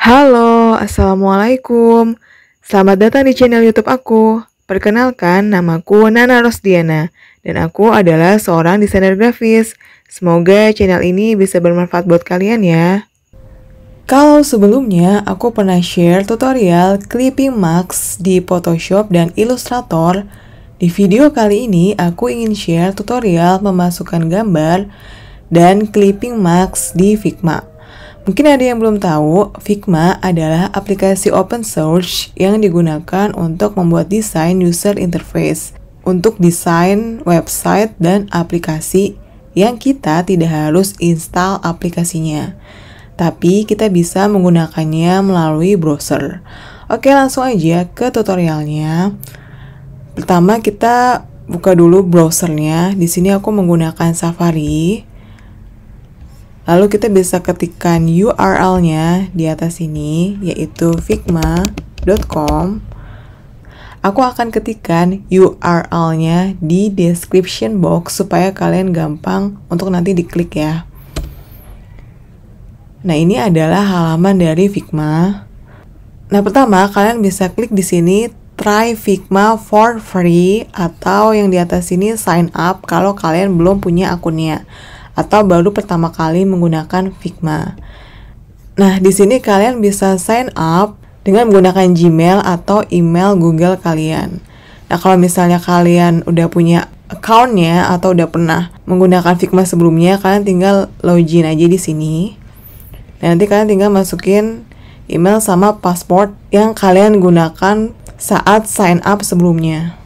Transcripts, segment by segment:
Halo, Assalamualaikum. Selamat datang di channel YouTube aku. Perkenalkan, namaku Nana Rosdiana, dan aku adalah seorang desainer grafis. Semoga channel ini bisa bermanfaat buat kalian ya. Kalau sebelumnya aku pernah share tutorial clipping mask di Photoshop dan Illustrator, di video kali ini aku ingin share tutorial memasukkan gambar dan clipping mask di Figma. Mungkin ada yang belum tahu, Figma adalah aplikasi open source yang digunakan untuk membuat desain user interface, untuk desain website dan aplikasi yang kita tidak harus install aplikasinya, tapi kita bisa menggunakannya melalui browser. Oke, langsung aja ke tutorialnya. Pertama kita buka dulu browsernya. Di sini aku menggunakan Safari. Lalu kita bisa ketikkan URL-nya di atas sini, yaitu figma.com. Aku akan ketikkan URL-nya di description box supaya kalian gampang untuk nanti diklik ya. Nah, ini adalah halaman dari Figma. Nah, pertama kalian bisa klik di sini try Figma for free, atau yang di atas sini sign up kalau kalian belum punya akunnya atau baru pertama kali menggunakan Figma. Nah, di sini kalian bisa sign up dengan menggunakan Gmail atau email Google kalian. Nah, kalau misalnya kalian udah punya account-nya atau udah pernah menggunakan Figma sebelumnya, kalian tinggal login aja di sini. Dan nanti kalian tinggal masukin email sama password yang kalian gunakan saat sign up sebelumnya.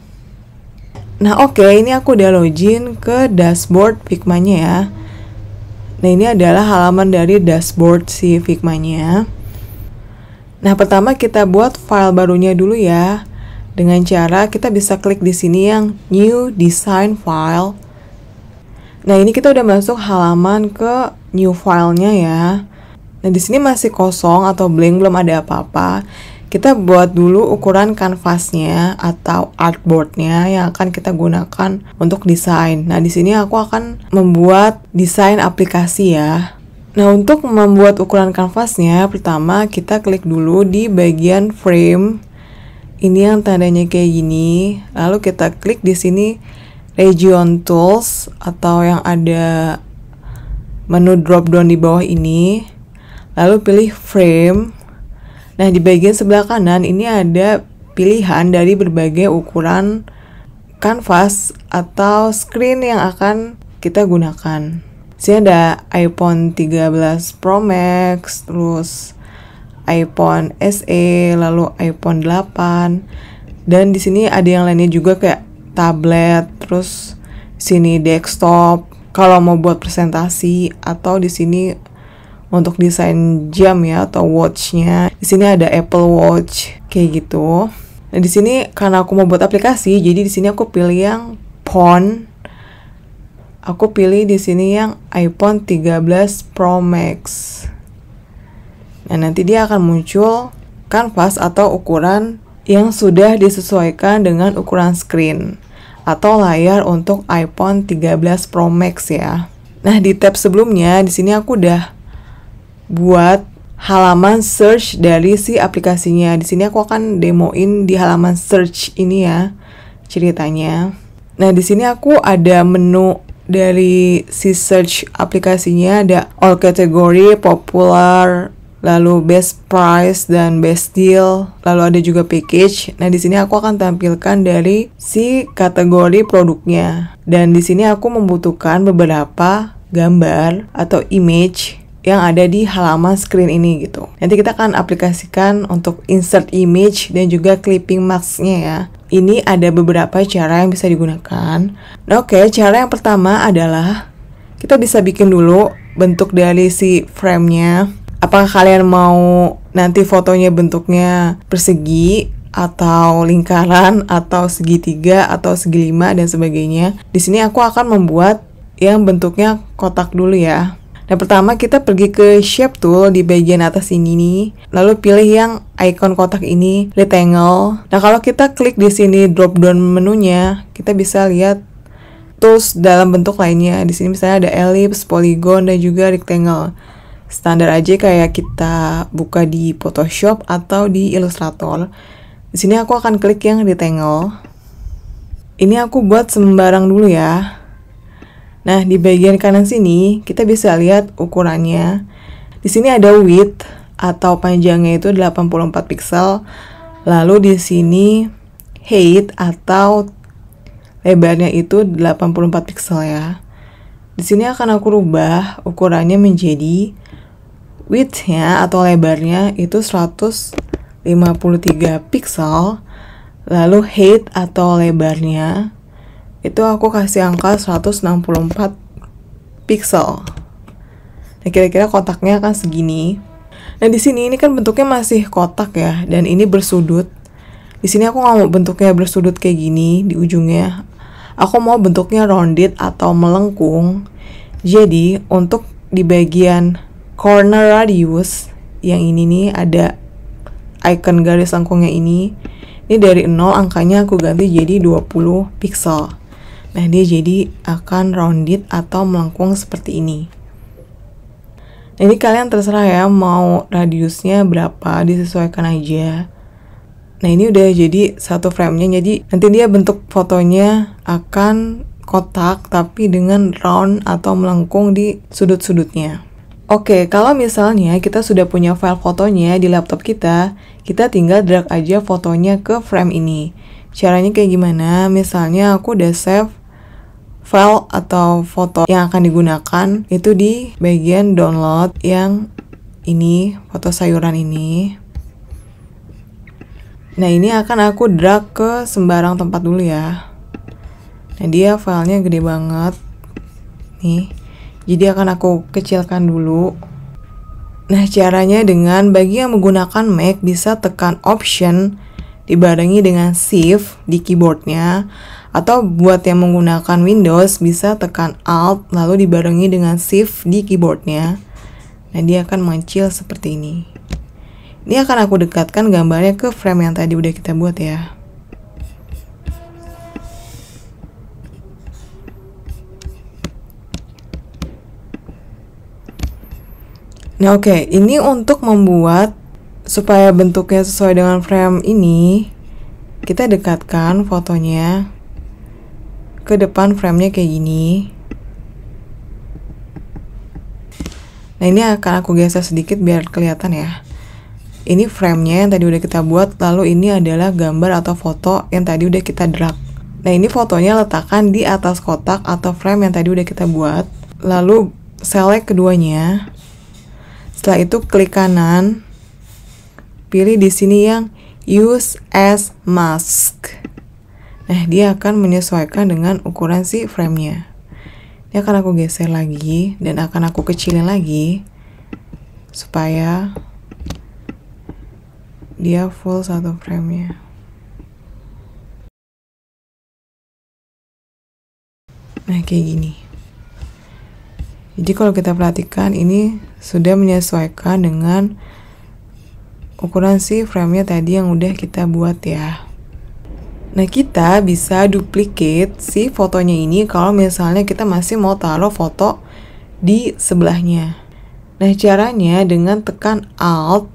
Nah, oke, ini aku udah login ke dashboard Figma-nya ya. Nah, ini adalah halaman dari dashboard si Figma-nya. Nah, pertama kita buat file barunya dulu ya. Dengan cara kita bisa klik di sini yang new design file. Nah, ini kita udah masuk halaman ke new file-nya ya. Nah, di sini masih kosong atau blank, belum ada apa-apa. Kita buat dulu ukuran kanvasnya atau artboardnya yang akan kita gunakan untuk desain. Nah, di sini aku akan membuat desain aplikasi ya. Nah, untuk membuat ukuran kanvasnya, pertama kita klik dulu di bagian frame. Ini yang tandanya kayak gini. Lalu kita klik di sini region tools atau yang ada menu drop down di bawah ini. Lalu pilih frame. Nah, di bagian sebelah kanan ini ada pilihan dari berbagai ukuran kanvas atau screen yang akan kita gunakan. Di sini ada iPhone 13 Pro Max, terus iPhone SE, lalu iPhone 8. Dan di sini ada yang lainnya juga kayak tablet, terus sini desktop kalau mau buat presentasi, atau di sini untuk desain jam ya atau watch-nya. Di sini ada Apple Watch kayak gitu. Nah, di sini karena aku mau buat aplikasi, jadi di sini aku pilih yang phone. Aku pilih di sini yang iPhone 13 Pro Max. Nah, nanti dia akan muncul kanvas atau ukuran yang sudah disesuaikan dengan ukuran screen atau layar untuk iPhone 13 Pro Max ya. Nah, di tab sebelumnya di sini aku udah buat halaman search dari si aplikasinya. Di sini aku akan demoin di halaman search ini ya ceritanya. Nah, di sini aku ada menu dari si search aplikasinya, ada all category, popular, lalu best price dan best deal, lalu ada juga package. Nah, di sini aku akan tampilkan dari si kategori produknya. Dan di sini aku membutuhkan beberapa gambar atau image yang ada di halaman screen ini gitu. Nanti kita akan aplikasikan untuk insert image dan juga clipping mask-nya ya. Ini ada beberapa cara yang bisa digunakan. Nah, oke, cara yang pertama adalah kita bisa bikin dulu bentuk dari si frame-nya. Apakah kalian mau nanti fotonya bentuknya persegi atau lingkaran atau segitiga atau segi 5 dan sebagainya. Di sini aku akan membuat yang bentuknya kotak dulu ya. Nah, pertama kita pergi ke shape tool di bagian atas ini nih. Lalu pilih yang icon kotak ini, rectangle. Nah, kalau kita klik di sini drop down menunya, kita bisa lihat tools dalam bentuk lainnya. Di sini misalnya ada ellipse, polygon, dan juga rectangle. standar aja kayak kita buka di Photoshop atau di Illustrator. Di sini aku akan klik yang rectangle. Ini aku buat sembarang dulu ya. Nah, di bagian kanan sini kita bisa lihat ukurannya. Di sini ada width atau panjangnya itu 84 pixel. Lalu di sini height atau lebarnya itu 84 pixel ya. Di sini akan aku rubah ukurannya menjadi width-nya atau lebarnya itu 153 pixel. Lalu height atau lebarnya itu aku kasih angka 164 pixel. Nah, kira-kira kotaknya akan segini. Nah, di sini ini kan bentuknya masih kotak ya, dan ini bersudut. Di sini aku nggak mau bentuknya bersudut kayak gini di ujungnya. Aku mau bentuknya rounded atau melengkung. Jadi, untuk di bagian corner radius yang ini nih ada icon garis lengkungnya ini dari 0 angkanya aku ganti jadi 20 pixel. Nah, dia jadi akan rounded atau melengkung seperti ini. Nah, ini kalian terserah ya mau radiusnya berapa, disesuaikan aja. Nah, ini udah jadi satu frame-nya, jadi nanti dia bentuk fotonya akan kotak tapi dengan round atau melengkung di sudut-sudutnya. Oke, kalau misalnya kita sudah punya file fotonya di laptop kita tinggal drag aja fotonya ke frame ini. Caranya kayak gimana? Misalnya aku udah save file atau foto yang akan digunakan itu di bagian download yang ini, foto sayuran ini. Nah, ini akan aku drag ke sembarang tempat dulu ya. Nah, dia filenya gede banget nih, jadi akan aku kecilkan dulu. Nah, caranya dengan bagi yang menggunakan Mac bisa tekan Option dibarengi dengan Shift di keyboardnya, atau buat yang menggunakan Windows bisa tekan Alt lalu dibarengi dengan Shift di keyboardnya. Nah, dia akan mengecil seperti ini. Ini akan aku dekatkan gambarnya ke frame yang tadi udah kita buat ya. Nah, oke, ini untuk membuat supaya bentuknya sesuai dengan frame ini, kita dekatkan fotonya ke depan framenya kayak gini. Nah, ini akan aku geser sedikit biar kelihatan ya. Ini framenya yang tadi udah kita buat, lalu ini adalah gambar atau foto yang tadi udah kita drag. Nah, ini fotonya letakkan di atas kotak atau frame yang tadi udah kita buat, lalu select keduanya. Setelah itu klik kanan, pilih di sini yang Use as Mask. Nah, dia akan menyesuaikan dengan ukuran si frame-nya. Ini akan aku geser lagi dan akan aku kecilin lagi supaya dia full satu frame-nya. Nah, kayak gini. Jadi kalau kita perhatikan ini sudah menyesuaikan dengan ukuran si frame-nya tadi yang udah kita buat ya. Nah, kita bisa duplicate si fotonya ini kalau misalnya kita masih mau taruh foto di sebelahnya. Nah, caranya dengan tekan Alt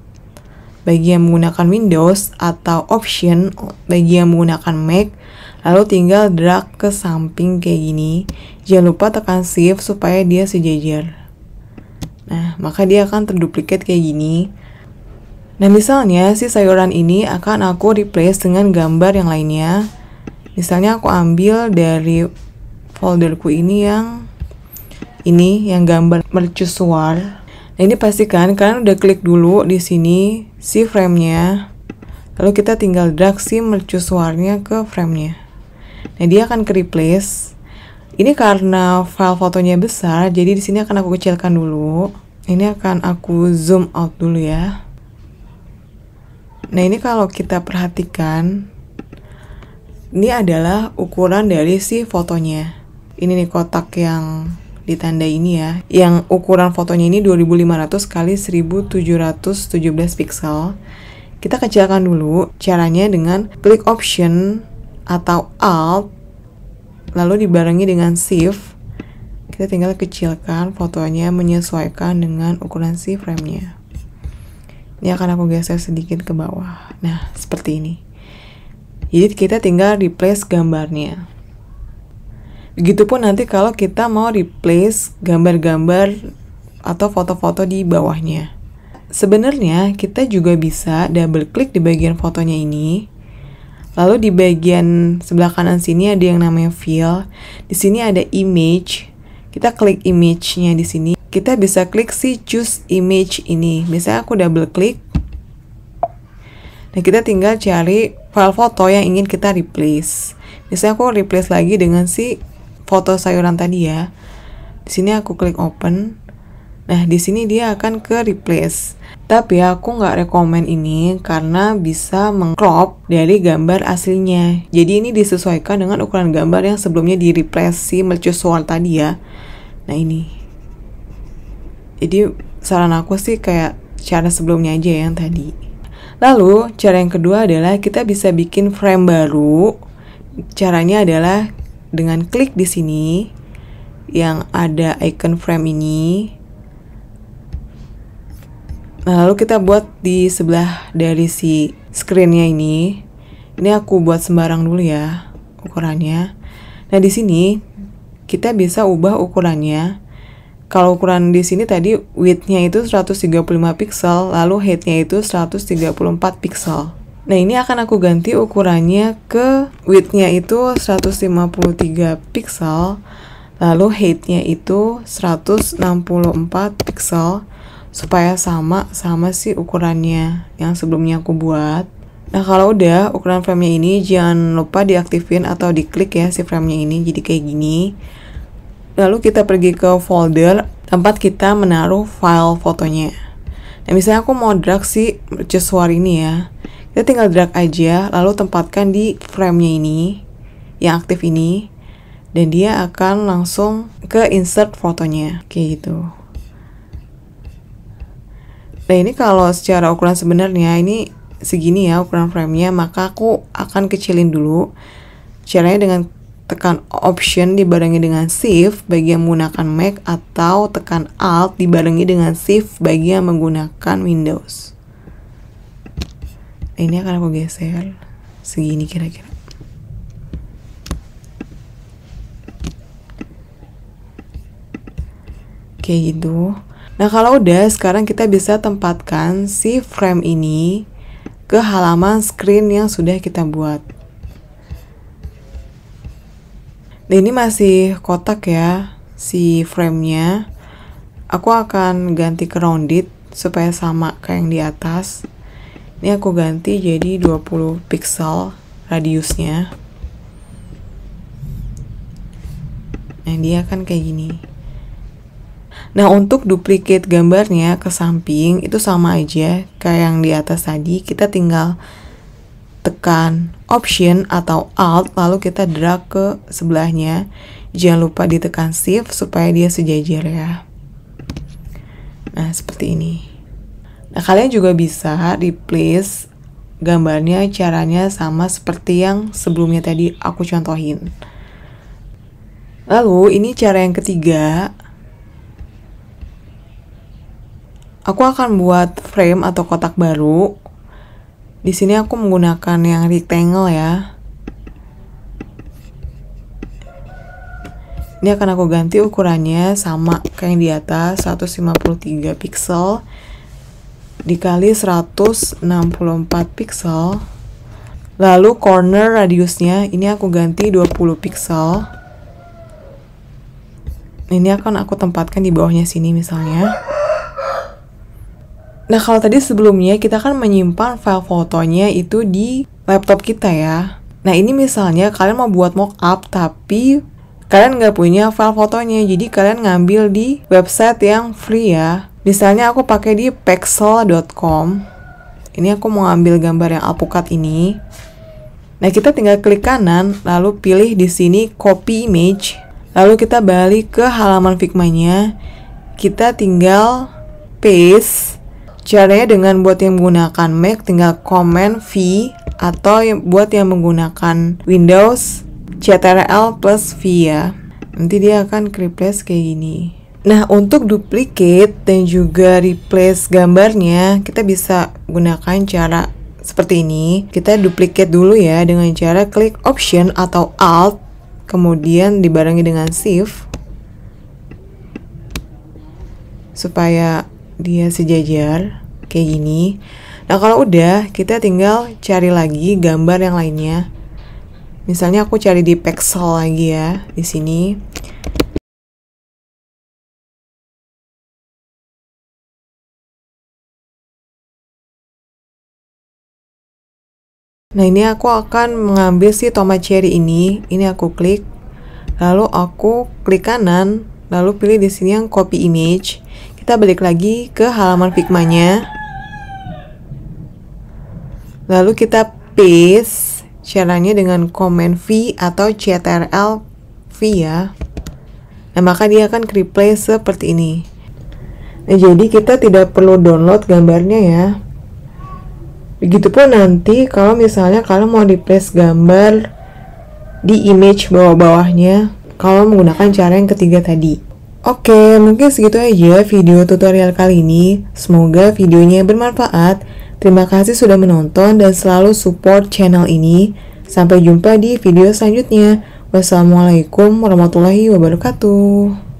bagi yang menggunakan Windows atau Option bagi yang menggunakan Mac, lalu tinggal drag ke samping kayak gini. Jangan lupa tekan Shift supaya dia sejajar. Nah, maka dia akan terduplikat kayak gini. Nah, misalnya si sayuran ini akan aku replace dengan gambar yang lainnya. Misalnya aku ambil dari folderku ini yang gambar mercusuar. Nah, ini pastikan kalian udah klik dulu di sini si frame-nya. Lalu kita tinggal drag si mercusuarnya ke frame-nya. Nah, dia akan ke replace. Ini karena file fotonya besar, jadi di sini akan aku kecilkan dulu. Ini akan aku zoom out dulu ya. Nah, ini kalau kita perhatikan, ini adalah ukuran dari si fotonya. Ini nih kotak yang ditanda ini ya. Yang ukuran fotonya ini 2500 kali 1717 pixel. Kita kecilkan dulu. Caranya dengan klik Option atau Alt, lalu dibarengi dengan Shift. kita tinggal kecilkan fotonya menyesuaikan dengan ukuran si frame-nya. Ini akan aku geser sedikit ke bawah. Nah, seperti ini. Jadi kita tinggal replace gambarnya. Begitupun nanti kalau kita mau replace gambar-gambar atau foto-foto di bawahnya. Sebenarnya kita juga bisa double klik di bagian fotonya ini. Lalu di bagian sebelah kanan sini ada yang namanya file. Di sini ada image. Kita klik image-nya di sini. Kita bisa klik si choose image ini. Misalnya aku double klik. Nah, kita tinggal cari file foto yang ingin kita replace. Misalnya aku replace lagi dengan si foto sayuran tadi ya. Di sini aku klik open. Nah, di sini dia akan ke replace. Tapi aku nggak rekomen ini karena bisa mengcrop dari gambar aslinya. Jadi ini disesuaikan dengan ukuran gambar yang sebelumnya di replace si mercusuar tadi ya. Nah, ini. Jadi saran aku sih kayak cara sebelumnya aja yang tadi. Lalu cara yang kedua adalah kita bisa bikin frame baru. Caranya adalah dengan klik di sini yang ada icon frame ini. Nah, lalu kita buat di sebelah dari si screen-nya ini. Ini aku buat sembarang dulu ya ukurannya. Nah, di sini kita bisa ubah ukurannya. Kalau ukuran di sini tadi width-nya itu 135 pixel, lalu height-nya itu 134 pixel. Nah, ini akan aku ganti ukurannya ke width-nya itu 153 pixel, lalu height-nya itu 164 pixel, supaya sama si ukurannya yang sebelumnya aku buat. Nah, kalau udah ukuran frame-nya ini jangan lupa diaktifin atau diklik ya si frame-nya ini jadi kayak gini. Lalu kita pergi ke folder tempat kita menaruh file fotonya. Nah, misalnya aku mau drag si mercusuar ini ya. Kita tinggal drag aja lalu tempatkan di frame-nya ini yang aktif ini dan dia akan langsung ke insert fotonya kayak gitu. Nah, ini kalau secara ukuran sebenarnya ini segini ya ukuran frame-nya, maka aku akan kecilin dulu. Caranya dengan tekan Option dibarengi dengan Shift bagi yang menggunakan Mac atau tekan Alt dibarengi dengan Shift bagi yang menggunakan Windows. Nah, ini akan aku geser segini kira-kira. Kayak gitu. Nah, kalau udah, sekarang kita bisa tempatkan si frame ini ke halaman screen yang sudah kita buat. Nah, ini masih kotak ya, si frame-nya. Aku akan ganti ke rounded supaya sama kayak yang di atas. Ini aku ganti jadi 20 pixel radiusnya. Nah, dia akan kayak gini. Nah, untuk duplicate gambarnya ke samping itu sama aja kayak yang di atas tadi. Kita tinggal tekan Option atau Alt lalu kita drag ke sebelahnya. Jangan lupa ditekan Shift supaya dia sejajar ya. Nah, seperti ini. Nah, kalian juga bisa replace gambarnya, caranya sama seperti yang sebelumnya tadi aku contohin. Lalu ini cara yang ketiga. Aku akan buat frame atau kotak baru. Di sini aku menggunakan yang rectangle ya. Ini akan aku ganti ukurannya sama kayak yang di atas, 153 pixel dikali 164 pixel. Lalu corner radiusnya ini aku ganti 20 pixel. Ini akan aku tempatkan di bawahnya sini misalnya. Nah, kalau tadi sebelumnya kita kan menyimpan file fotonya itu di laptop kita ya. Nah, ini misalnya kalian mau buat mockup tapi kalian nggak punya file fotonya, jadi kalian ngambil di website yang free ya. Misalnya aku pakai di pexel.com. Ini aku mau ambil gambar yang alpukat ini. Nah, kita tinggal klik kanan, lalu pilih di sini copy image. Lalu kita balik ke halaman Figma-nya. Kita tinggal paste. Caranya dengan buat yang menggunakan Mac tinggal Command V atau buat yang menggunakan Windows Ctrl plus V ya. Nanti dia akan replace kayak gini. Nah, untuk duplicate dan juga replace gambarnya, kita bisa gunakan cara seperti ini. Kita duplicate dulu ya dengan cara klik Option atau Alt, kemudian dibarengi dengan Shift supaya dia sejajar kayak gini. Nah, kalau udah, kita tinggal cari lagi gambar yang lainnya. Misalnya aku cari di pixel lagi ya, di sini. Nah, ini aku akan mengambil si tomat cherry ini. Ini aku klik. Lalu aku klik kanan, lalu pilih di sini yang copy image. Kita balik lagi ke halaman Figma-nya. Lalu kita paste, caranya dengan Command V atau Ctrl V ya. Nah, maka dia akan replace seperti ini. Nah, jadi kita tidak perlu download gambarnya ya. Begitupun nanti kalau misalnya kalian mau replace gambar di image bawah-bawahnya, kalau menggunakan cara yang ketiga tadi. Oke, mungkin segitu aja video tutorial kali ini. Semoga videonya bermanfaat. Terima kasih sudah menonton dan selalu support channel ini. Sampai jumpa di video selanjutnya. Wassalamualaikum warahmatullahi wabarakatuh.